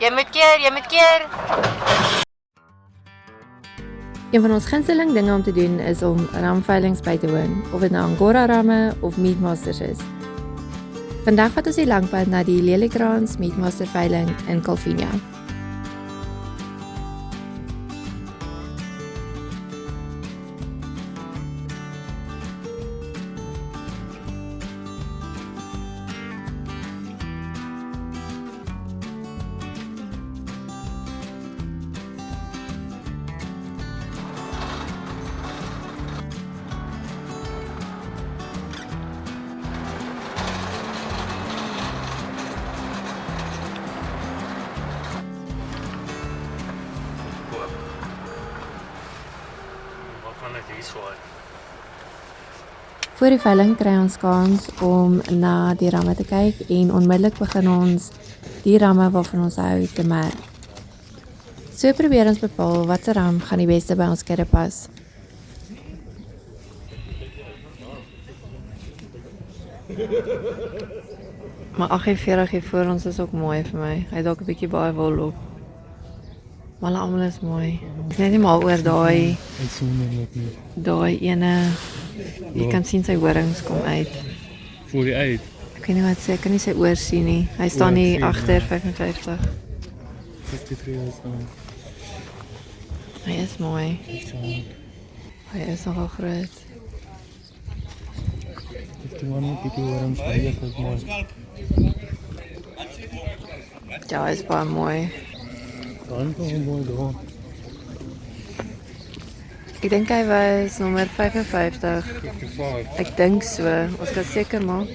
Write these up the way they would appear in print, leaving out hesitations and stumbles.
Jy moet keer. Een van ons gunsteling dinge om te doen is om ramveilings by te woon, of dit nou Angora ramme of Meatmasters is. Vandag vat ons die langpad na die Lelikrans Meatmaster veiling in Calvinia. Voor die veiling kry ons kans om na die ramme te kyk en onmiddellik begin ons die ramme waarvan ons hou te merk. So probeer ons bepaal watse ram gaan die beste by ons kudde pas. Maar 48 hier voor ons is ook mooi vir my. Hy het ook 'n bietjie baie wol op. Maar hulle almal is mooi. Ek is net nie mal oor daai ene. Jy kan sien sy horings kom uit. Voor die uit? Ek weet nie wat sê, ek kan nie sy oor sien nie. Hy staan nie agter 55. 53 is dan. Hy is mooi. Hy is nogal groot. Die man met die horings is mooi. Ja, hy is baie mooi. Dan kom mooi daar. Ek dink hy was nommer 55. 55. Ek dink so. Ons kan seker maak.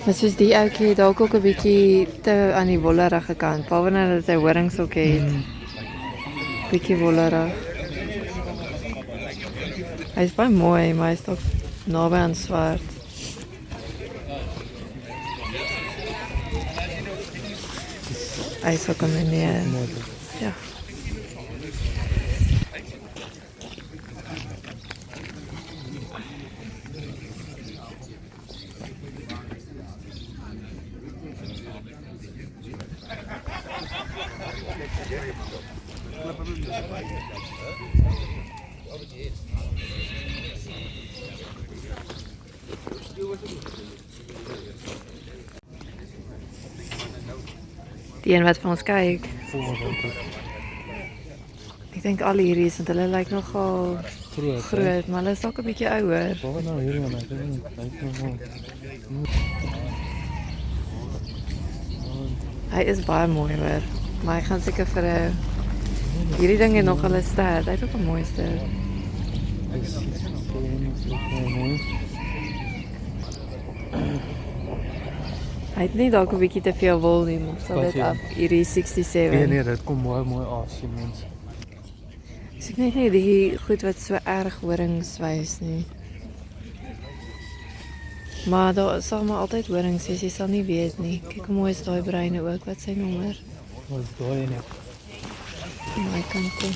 Maar soos die ouetjie het dalk ook 'n bietjie te aan die wollerige kant. Behalwe dat hy horings ook het. Bietjie wollerig. Hy is baie mooi, maar hy is toch naby aan swart. Hy is ook 'n meneer. Ja. Die een wat van ons kyk. Ek dink al hierdie is, want hulle lyk nogal groot, maar hulle is ook 'n bietjie ouer. Waar nou hierdie man? Ek weet nie. Hy is baie mooi hoor, maar hy gaan seker vir 'n hierdie ding het nogal 'n stert. Hy het ook 'n mooi stert. Hy het nie dalk 'n bietjie te veel wol nie, maar sal dit af hierdie 67. Nee, dit kom mooi af, sien mens. Dis ek net nie die goed wat so erg horings wys nie. Maar daar sal maar altyd horings wees, jy sal nie weet nie. Kyk hoe mooi is daai bruine ook, wat sy nommer? Wat is daai ene? My kant toe.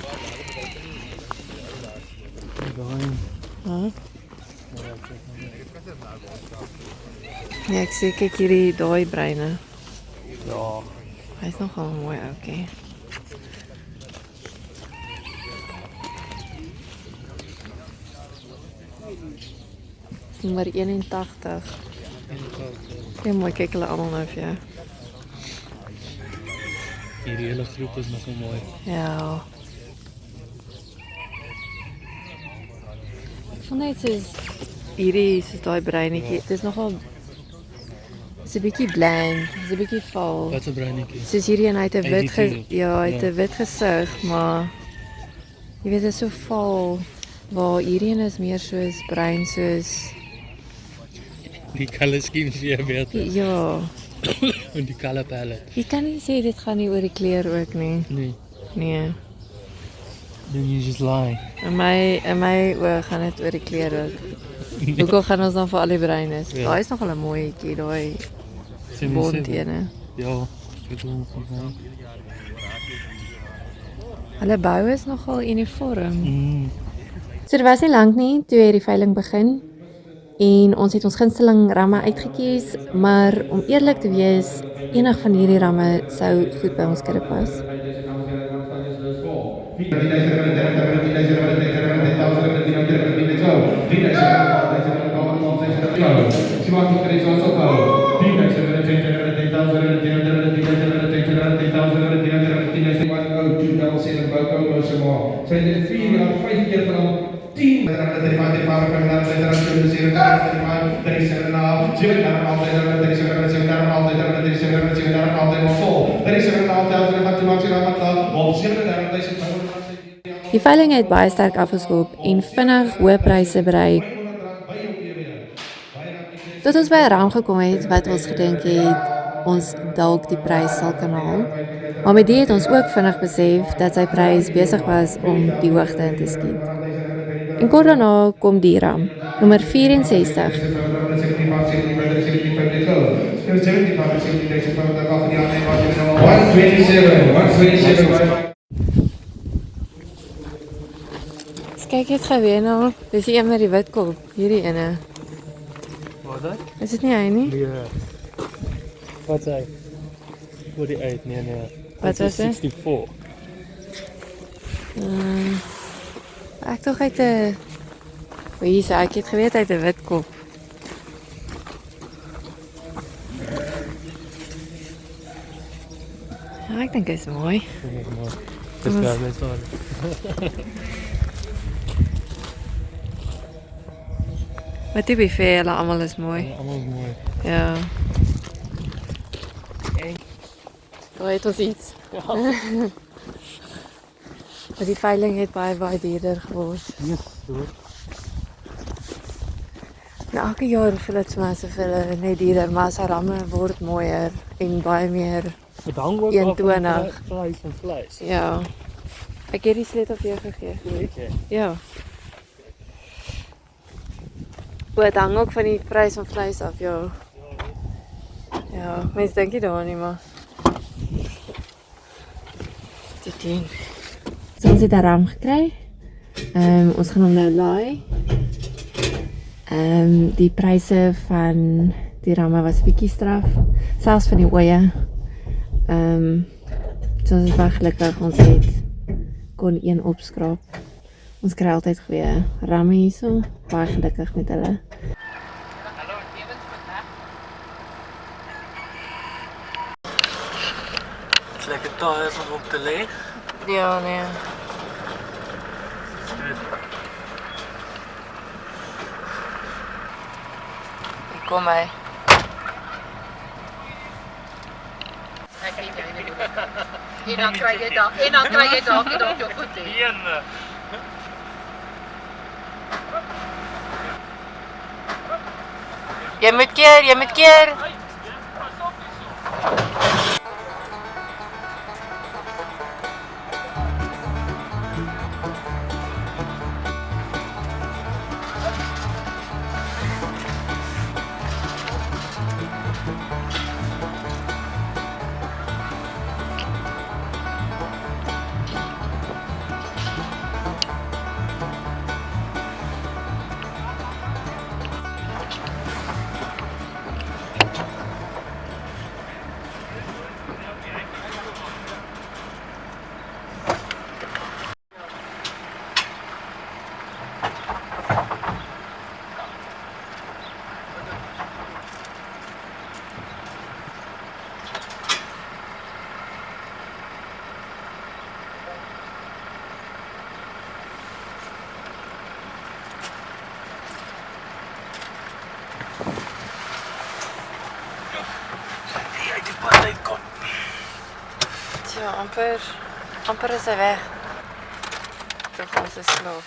Daai. Huh? Ja, ek sê kyk hierdie daai bruine. Ja. Hy is nogal mooi, okay. Nommer 81. Ja, mooi, kyk hulle almal nou vir jou. Hierdie hele groep is nogal mooi. Ja. Ek vond net soos hierdie, soos daai breinetjie, dit is nogal, is 'n bietjie bland, is 'n bietjie val. Wat 'n breinetjie. Soos hierdie en hy het 'n wit, Ja. hy het 'n wit gesig, maar jy weet, dit is so val, waar hierdie een is meer soos bruin, soos Die color scheme is weer beter. ja. En die color palette. Jy kan nie sê dit gaan nie oor die kleur ook nie. Nee. Nee. Then you just lie. In my oë gaan dit oor die kleur ook. Hoekom gaan ons dan vir al die bruin is? Ja. Daai is nog 'n mooietjie, daai bond ene. Ja, ek bedoel van Hulle bou is nogal uniform. Mm. So dit was nie lank nie toe die veiling begin en ons het ons gunsteling ramme uitgekies, maar om eerlik te wees, enig van hierdie ramme sou goed by ons kudde pas. Die veiling het baie sterk afgeskop en vinnig hoë pryse bereik. Tot ons by 'n ram gekom het wat ons gedink het ons dalk die prys sal kan haal. Maar met dit het ons ook vinnig besef dat sy prys besig was om die hoogte in te skiet. En kort daarna kom die ram, nommer 64. Kyk het geweet nou, dis die een met die wit kop, hierdie ene. Wat dan? Is dit nie hy nie? Nee. Wat sê? 48, nee. Wat was dit? 64. Ek tog uit 'n Hier's ek het geweet uit 'n wit kop. Ja, ek dink dit is mooi. Dis wel net so. Maar to be fair, hulle almal is mooi. Allemaal mooi. Ja. Eng. Daar het ons iets. Ja. Maar die veiling het baie duurder geword. Yes, hoor. Nou, elke jaar voel dit vir my asof hulle net duurder, maar as ramme word mooier en baie meer. Het hang ook 21. af van vleis en vleis. Ja. Ek het die sleutel vir jou gegee. Weet jy? Ja. Het hang ook van die prys van vleis af, ja. Ja, mens dink nie daaraan nie, maar. Die 10. So ons het 'n ram gekry. Ons gaan hom nou laai. Die pryse van die ramme was 'n bietjie straf, selfs van die oeye. So ons is baie gelukkig ons het kon een opskraap. Ons kry altyd goeie ramme hierso, baie gelukkig met hulle. Het is lekker taai om op te lê. Ja, nee. Hier kom hy. En dan kry jy dalk jou goed hè. Een. Jy moet keer. Ja, amper is hy weg. Toch ons is slaap.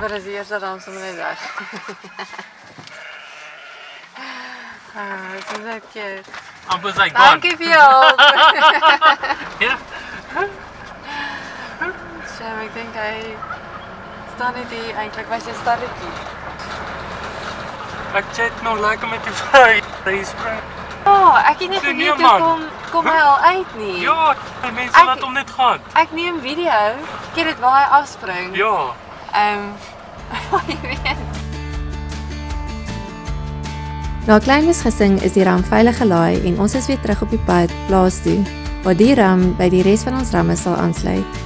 amper is die eerste ram sommer net weg. Dit is net cute. Amper is like gone. Dankie vir jou hulp. Ja. Shame, ek dink hy staan net hier eintlik by sy starretjie. Ek chat nog lekker met die vrou. Hy spring. Ek het nie Nee, geweet man. hoe kom hy al uit nie. Ja, die mense Ek- laat hom net gaan. Ek neem video, kyk dit waar hy afspring. Ja. Jy weet. Na 'n klein misgissing is die ram veilig gelaai en ons is weer terug op die pad plaas toe, waar die ram by die res van ons ramme sal aansluit.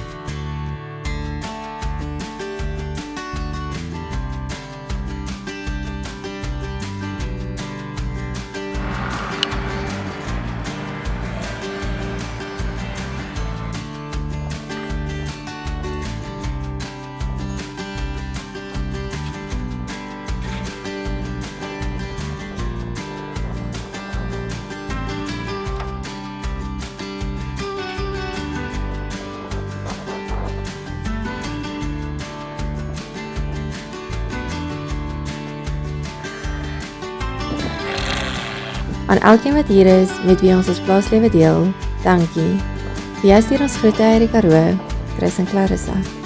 Aan elkeen wat hier is, met wie ons plaaslewe deel, dankie. Vir jou stuur ons groete uit die Karoo, Chris en Clarissa.